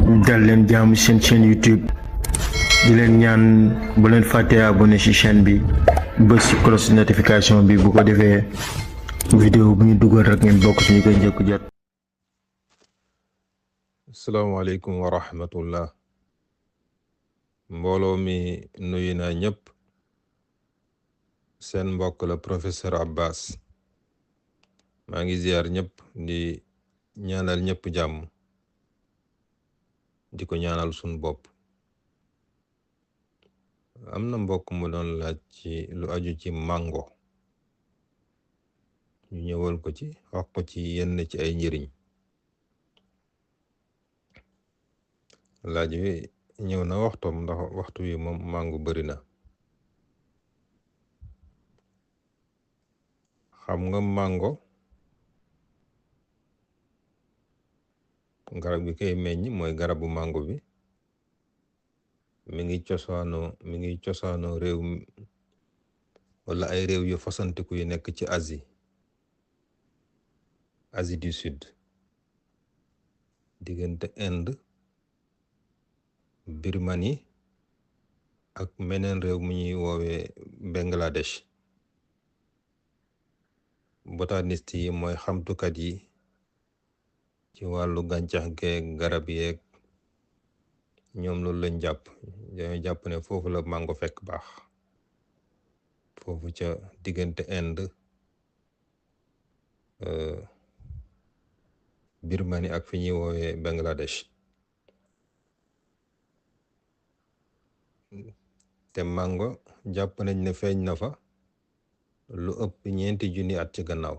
dal leen jaamu seen chaîne YouTube di leen ñaan bu leen fàttee abonné ci chaîne bi bës ci cloche notification bi bu ko defee vidéo bu ñu dugal rek ngeen bokk ci ñu koy njëkk jot. asalaamaaleykum wa rahmatullah. mbooloo mi nuyu naa ñëpp. seen mbokk la professeur Abbas. maa ngi ziar ñëpp di ñaanal ñëpp jàmm di ko ñaanal sun bopp. am na mbokk mu doon laaj ci lu aju ci mango, ñu ñëwal ko ci wax ko ci yenn ci ay njëriñ. laaj wi ñëw na waxtoom ndax waxtu wi moom mango bari na. xam nga mango garab gi koy meññ mooy garabu mango bi mi ngi cosaanoo réew wala ay réew yu fasantiku yu nekk ci Asie du Sud, diggante Inde, Birmanie ak meneen réew mu ñuy woowee Bangladesh. botaniste yi mooy xamtukat yi ci wàllu gàncax geeg garab yeeg ñoom loolu lañ jàpp. dañoo jàpp ne foofu la mango fekk baax, foofu ca diggante Inde, Birmanie ak fi ñuy woowee Bangladesh. te mango jàpp nañ ne feeñ na fa lu ëpp 4,000 at ci gannaaw.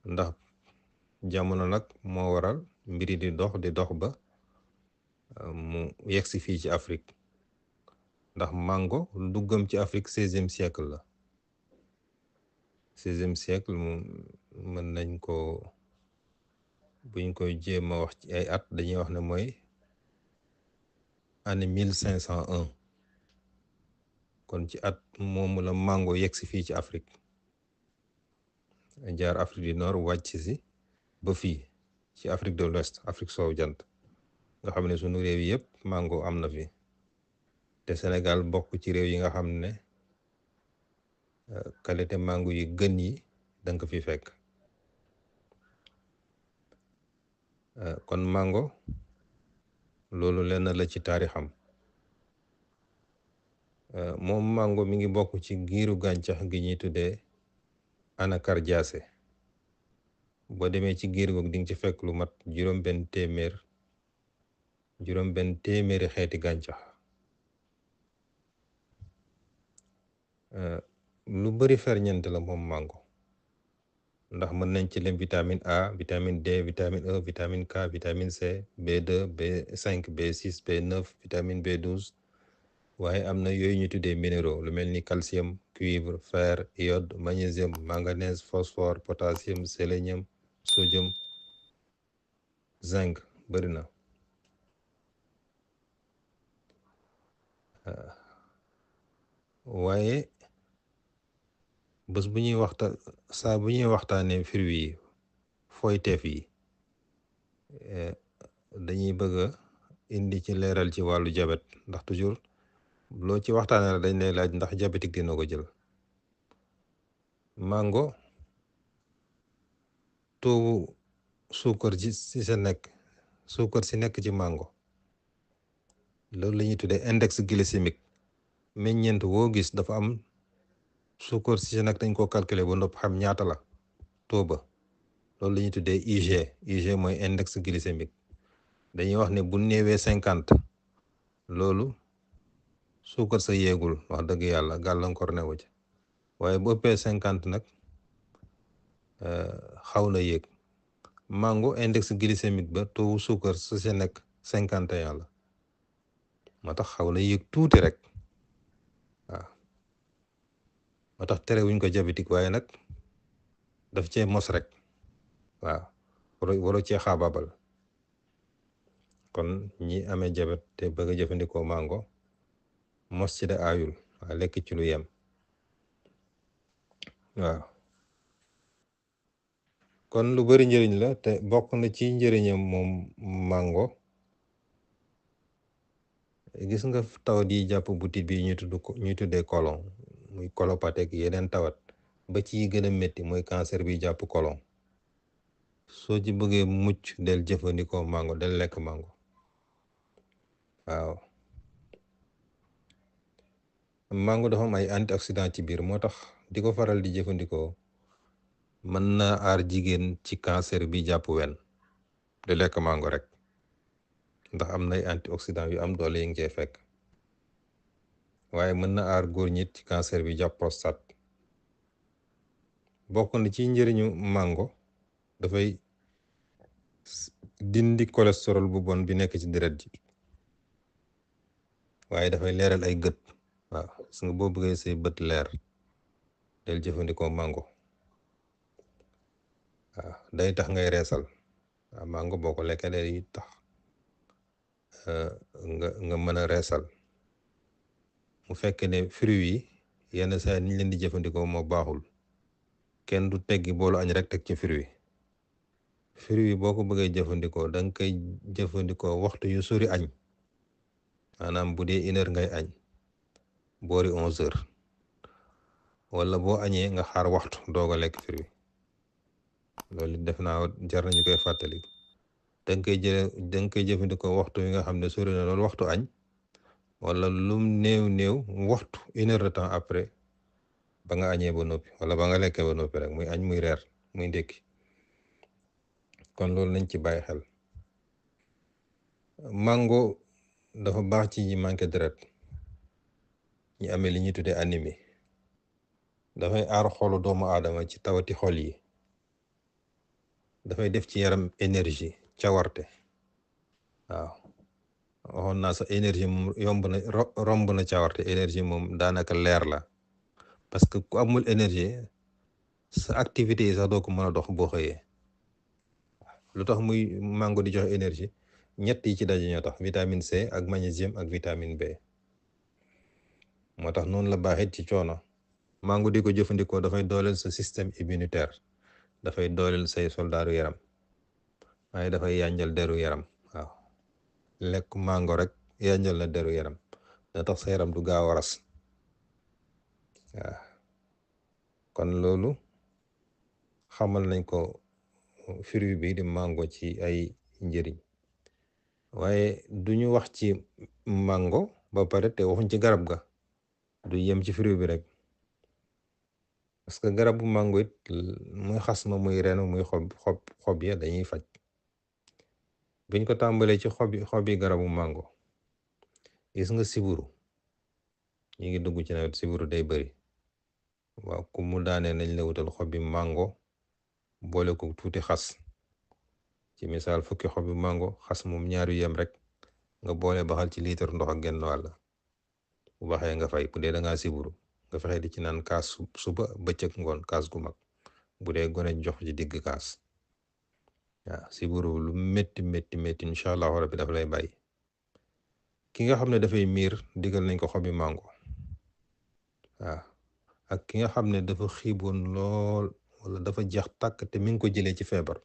ndax jamono nag moo waral mbiri di dox ba mu yegsi fii ci Afrique. ndax mango duggam ci Afrique 16e siècle la. 16e siècle mu mën nañ ko, buñ koy jéem a wax ci ay at dañuy wax ne mooy année 1501. kon ci at moomu la mango yegsi fii ci Afrique, jaar Afrique du Nord wàcc si ba fii ci Afrique de l'Ouest, Afrique soowu jant, nga xam ne sunu réew yëpp mango am na fi. te Sénégal bokk ci réew yi nga xam ne qualité mango yi gën yi danga ko fi fekk. kon mango loolu lenn la ci taarixam. moom mango mi ngi bokk ci giiru gàncax gi ñuy tuddee anacardiacées. boo demee ci giir googu di nga ci fekk lu mat juróom benn téeméeri xeeti gàncax. lu bari ferñeent la moom mango, ndax mën nañ ci lim vitamine A, vitamine D, vitamine E, vitamine K, vitamine C, B2, B5, B6, B9, vitamine B12. waaye am na yooyu ñu tuddee minéraux lu mel ni calcium, cuivre, fer, iode, magnésium, manganèse, phosphore, potassium, sélénium, sodium, zinc. bari na. waaye bés bu ñuy waxtaanee fruits yi, foyteef yi, dañuy bëgg a indi ci leeral ci wàllu jabet, ndax toujours loo ci waxtaanee la dañ lay laaj ndax diabétique dina ko jël. mango taux suukar si nekk ci mango, loolu la ñuy tuddee index glycémique. meññeent woo gis dafa am suukar si nekk, dañ koo calculer ba ndopp xam ñaata la taux ba. loolu la ñuy tuddee IG mooy index glycémique. dañuy wax ne bu néewee 50, loolu suukar sa yeegul, wax dëgg yàlla gàllankoor newu ci. waaye bu ëppee 50 nag xaw na yéeg. mango index glycémique ba taux suukar su si nekk 51 la, moo tax xaw na yéeg tuuti rek. waaw moo tax tere wuñ ko diabétique, waaye nag daf cee mos rek. waaw waro cee xaabaabal. kon ñi amee diabète te bëgg a jëfandikoo mango, mos ci de aayul, waaw lekk ci lu yem. waaw kon lu bari njëriñ la te bokk na ci njëriñam moom mango gis nga tawat yi jàpp butit bi ñuy tuddee colon muy colopathie ak yeneen tawat ba ci gën a métti mooy cancer bi jàpp colon soo ci bëggee mucc del jëfandikoo mango del lekk mango waaw mango dafa am ay antioxydant ci biir moo tax di ko faral di jëfandikoo mën na aar jigéen ci cancer bi jàpp wen di lekk mango rek ndax am nay antioxydant yu am doole yi nga cee fekk waaye mën na aar góor ñit ci cancer bi jàpp prostate bokk na ci njëriñu mango dafay dindi cholestérol bu bon bi nekk ci deret ji waaye dafay leeral ay gët waaw gis nga boo bëggee say bët leer del jëfandikoo mango waaw day tax ngay reesal waaw mango boo ko lekkee day tax nga mën a reesal mu fekk ne fruit yi yenn saa niñ leen di jëfandikoo moo baaxul kenn du teggi boolu añ rek teg ci fruit yi boo ko bëggee jëfandikoo da nga koy jëfandikoo waxtu yu sori añ maanaam bu dee 1 heure ngay añ boori 11 heures wala boo añee nga xaar waxtu doog a lekk fruit loolu def naa jar nañu koy fàttali da nga koy jëfandikoo waxtu yi nga xam ne sori na loolu waxtu añ wala lum néew waxtu 1 heure de temps après ba nga añee ba noppi wala ba nga lekkee ba noppi rek muy añ muy reer muy ndékki kon loolu nañ ci bàyyi xel mango dafa baax ci ñi manqué deret ñi amee li ñuy tuddee anémie dafay aar xolu doomu aadama ci tawati xol yi dafay def ci yaram énergie cawarte waaw waxoon naa sax énergie moom romb na cawarte énergie moom daanaka leer la parce que ku amul énergie sa activité yi sax doo ko mën a dox boo xëyee lu tax muy mango di joxe énergie ñett yi ci daje ñoo tax vitamine C ak magnésium ak vitamine B moo tax noonu la baaxit ci coono mango di ko jëfandikoo dafay dooleel sa système immunitaire dafay dooleel say soldaaru yaram waaye dafay yanjal deru yaram waaw lekk mango rek yanjal na deru yaram da tax sa yaram du gaaw a ras waaw kon loolu xamal nañ ko fruit bi di mango ci ay njëriñ waaye duñu wax ci mango ba pare te waxuñ ci garab ga du yem ci fruit bi rek parce que garabu mango it muy xas ma muy ren muy xob ya dañuy faj buñ ko tàmbalee ci xobi garabu mango gis nga siburu ñi ngi dugg ci nawet siburu day bëri waaw ku mu daanee nañ la wutal xobi mango boole ko tuuti xas ci misaal fukki xobi mango xas moom ñaari yem rek nga boole baxal ci litre ndox ak genn wàll bu baxee nga fay bu dee da ngaa siburu nga fexe di ci naan kaas suba bëccëg ngoon kaas gu mag bu dee gone jox ci digg kaas waaw siburu lu métti incha allahu rabbi dafa lay bàyyi ki nga xam ne dafay miir digal nañ ko xobi mango waaw ak ki nga xam ne dafa xiiboon lool wala dafa jeex tàkk te mi ngi ko jëlee ci feebar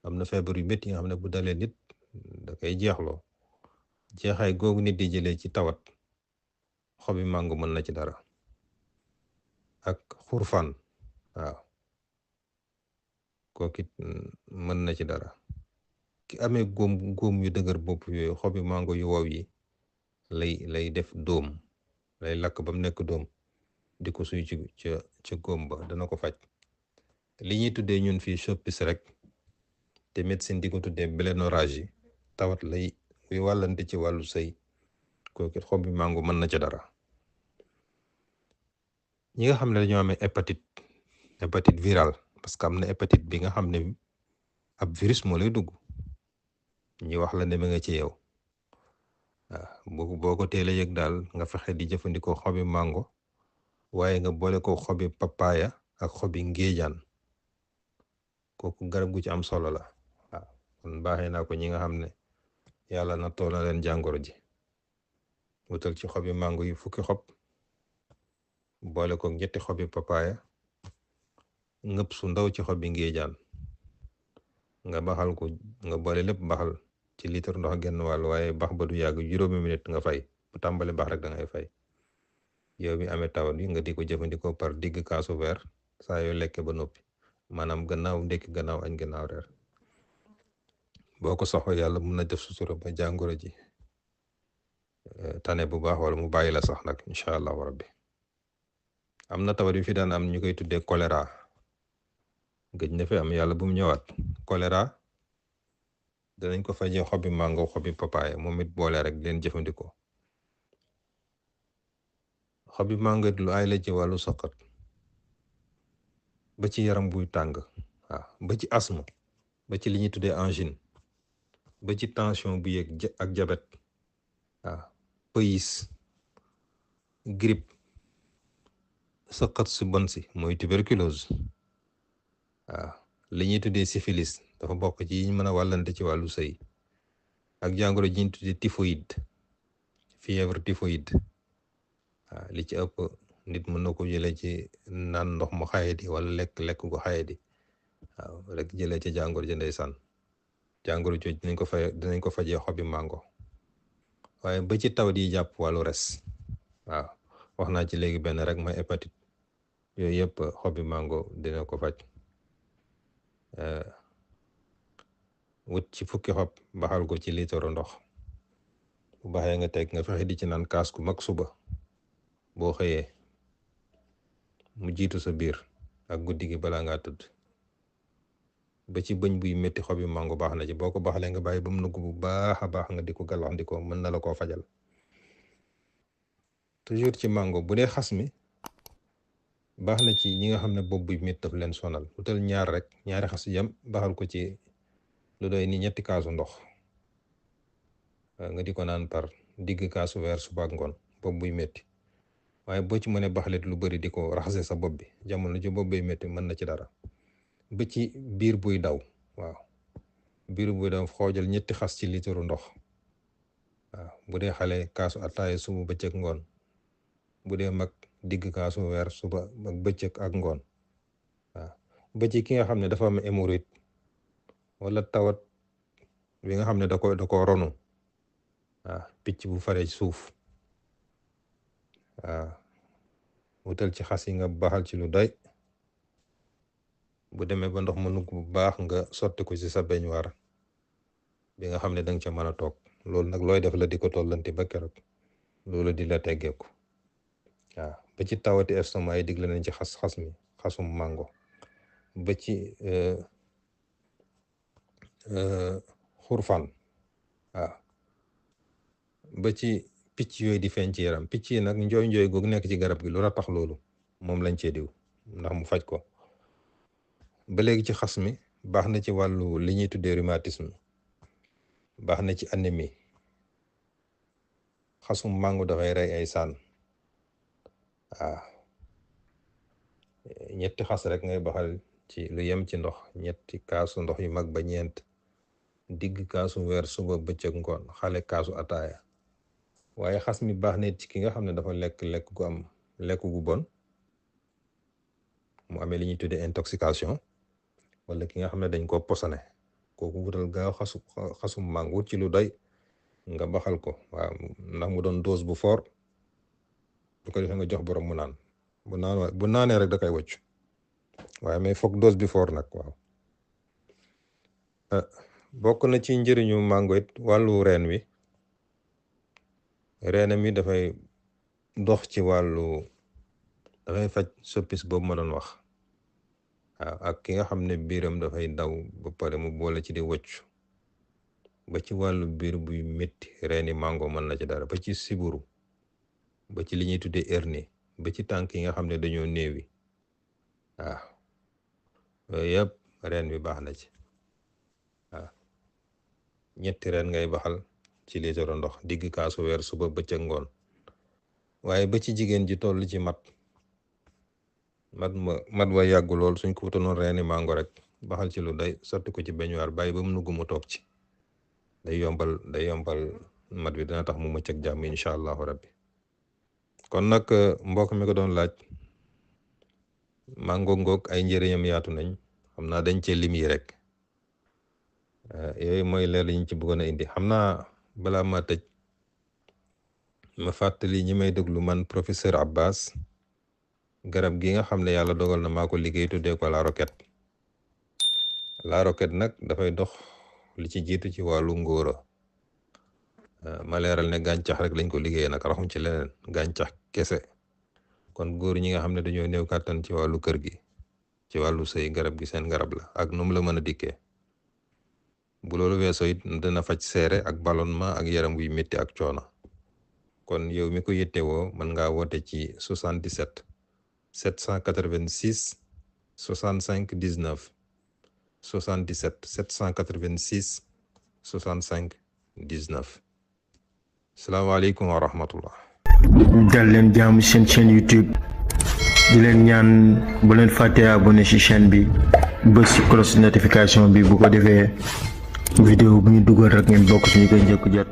am na feebar yu métti yi nga xam ne bu dalee nit da koy jeexloo jeexaay googu nit di jëlee ci tawat xobi mango mën na ci dara ak xurfaan waaw kooku it mën na ci dara ki amee góom yu dëgër bopp yooyu xobi mango yu wow yi lay def dóom lay lakk ba mu nekk dóom di ko suy ca góom ba dana ko faj li ñuy tuddee ñun fii soppis rek te médecine di ko tuddee blénorragie tawat lay muy wàllante ci wàllu sëy kooku xobi mango mën na ca dara ñi nga xam ne dañoo amee hépatite virale parce que am na hépatite bi nga xam ne ab virus moo lay dugg ñi wax la ne ma nga ci yow waaw boo ko teelee yëg daal nga fexe di jëfandikoo xobi mango waaye nga boole ko xobi papaya ak xobi ngéejaan kooku garab gu ci am solo la waaw kon baaxee naa ko ñi nga xam ne yàlla na toll na leen jàngoro ji wutal ci xobi mango yu fukki xob boole ko ñetti xobi papaya ngëp su ndaw ci xobi ngéejaan nga baxal ko, nga boole lépp baxal ci litre ndox genn wàll, waaye bax ba du yàgg, juróomi minute nga fay. bu tàmbali bax rek da ngay fay. yow mi amee tawat bi nga di ko jëfandikoo par digg kaasu verre saa yoo lekke ba noppi, maanaam gannaaw ndekki, gannaaw añ, gannaaw reer. boo ko soxla yàlla mun na def sutura ba jàngoro ji tane bu baax, wala mu bàyyi la sax nag incha allahu rabbi. am na tawat yu fi daan am ñu koy tuddee choléra, gëj na fi am, yàlla bu mu ñëwaat. choléra danañ ko fajee xobi mango, xobi papaye, moom it boole rek leen jëfandikoo. xobi mango it lu ay la ci wàllu soqat, ba ci yaram buy tàng, waaw, ba ci asthme, ba ci li ñuy tuddee angine, ba ci tension bu yéeg ak jabet, waaw, pays, grippe, sëqat su bon si mooy tuberculose, waaw, li ñuy tuddee syphilis dafa bokk ci yi ñu mën a wàllante ci wàllu sëy, ak jàngoro ji ñu tuddee typhoïde, fièvre typhoïde, waaw, li ci ëpp nit mën na ko jëlee ci naan ndox mu xayadi wala lekk gu xayadi, waaw, rek jëlee ci jàngoro ji ndeysaan. jàngoro jooju dinañ ko fajee xobi mango. waaye ba ci tawat yi jàpp wàllu res, waaw, wax naa ci léegi benn rek mooy hépatite, yooyu yëpp xobi mango dina ko faj. wut ci fukki xob baxal ko ci litre ndox, bu baaxee nga teg, nga fexe di ci naan kaas ku mag suba boo xëyee, mu jiitu sa biir ak guddi gi balaa ngaa tëdd. ba ci bëñ buy métti xobi mango baax na ci, boo ko baxalee nga bàyyi ba mu nugg bu baax a baax nga di ko gàllaxndikoo, mën na la koo fajal. toujours ci mango, bu dee xas mi baax na ci ñi nga xam ne bopp buy métti daf leen sonal, utal ñaar rek, ñaari xas yam baxal ko ci lu doy ni ñetti kaasu ndox, nga di ko naan par digg kaasu weer suba ak ngoon, bopp buy métti. waaye boo ci mënee baxalit lu bëri di ko raxase sa bopp bi, jamono ci bopp buy métti mën na ci dara. ba ci biir buy daw, waaw, biir buy daw xoojal ñetti xas ci litre ndox, waaw, bu dee xale kaasu ataaya suba bëccëg ngoon, bu dee mag digg kaasu weer suba ak bëccëg ak ngoon, waaw. ba ci ki nga xam ne dafa am hémorroïde wala tawat bi nga xam ne da ko ronu, waaw, picc bu faree suuf, waaw, wutal ci xas yi nga baxal ci lu doy. bu demee ba ndox ma nugg bu baax nga sotti ko ci sa beñuwaar bi nga xam ne danga ca mën a toog. loolu nag looy def la di ko tollanti ba keroog loolu di la teggeeku. waaw, ba ci tawati estomac yi digle nañ ci xas mi, xasum mango, ba ci xurfaan, waaw, ba ci picc yooyu di feeñ ci yaram. picc yi nag njooy googu nekk ci garab gi lu tax loolu moom lañ cee diw ndax mu faj ko. ba léegi ci xas mi baax na ci wàllu li ñuy tuddee rhumatisme, baax na ci anémie. xasum mango dafay rey ay saan, waaw, ñetti xas rek ngay baxal ci lu yem ci ndox, ñetti kaasu ndox yu mag ba ñeent, digg kaasu weer suba bëccëg ngoon, xale kaasu ataaya. waaye xas mi baax na ci ki nga xam ne dafa lekk gu bon, mu amee li ñuy tuddee intoxication, wala ki nga xam ne dañ koo posone, kooku wutal gaaw xasum mango, wut ci lu doy nga baxal ko, waaw, ndax mu doon dose bu fort, bu ko defee nga jox borom mu naan. bu naanee rek da koy wëcc, waaye mais foog dose bi fort nag, waaw. bokk na ci njëriñu mango it wàllu reen wi. reenam mi dafay dox ci wàllu, dafay faj soppis boobu ma doon wax, waaw, ak ki nga xam ne biiram dafay daw ba pare mu boole ci di wëcc, ba ci wàllu biir buy métti reeni mango mën na ci dara, ba ci siburu, ba ci li ñuy tuddee hernie, ba ci tànk yi nga xam ne dañoo néewi, waaw, yooyu yëpp reen bi baax na ci. waaw, ñetti reen ngay baxal ci litre ndox, digg kaasu weer suba bëccëg ngoon. waaye ba ci jigéen ji toll ci mat wa yàggu lool, suñ ko wutanoon reeni mango rek baxal ci lu day sotti ko ci beñuwaar bàyyi ba mu nugg mu toog ci, day yombal mat bi, dina tax mu mucc ak jàmm incha allahu rabbi. kon nag mbokk mi ko doon laaj, mango ngoog ay njëriñam yaatu nañ, xam naa dañ cee lim yi rek, yooyu mooy leer li ñu ci bëggoon a indi. xam naa balaa ma tëj ma fàttali ñi may déglu man professeur Abbas garab gi nga xam ne yàlla dogal na maa ko liggéey tuddee ko la roquette. La roquette nag dafay dox li ci jiitu ci wàllu ngóora. Ma leeral ne gàncax rek lañ ko liggéeyee nag raxuñ ci leneen gàncax kese. kon góor ñi nga xam ne dañoo néew kàttan ci wàllu kër gi ci wàllu sëy garab gi seen garab la ak nu mu la mën a dikkee. bu loolu weesoo it dana faj seere ak ballonnement ak yaram wuy métti ak coono. kon yow mi ko yittewoo mën ngaa woote ci 77 786 65 19 77 786 65 19. salaamaaleykum wa rahmatullah. dal leen jaamu seen chaîne YouTube di leen ñaan bu leen fàttee abonné ci chaîne bi bës ci cloche notification bi bu ko defee vidéo bu ñu dugal rek ngeen bokk ci ñu koy njëkk jot.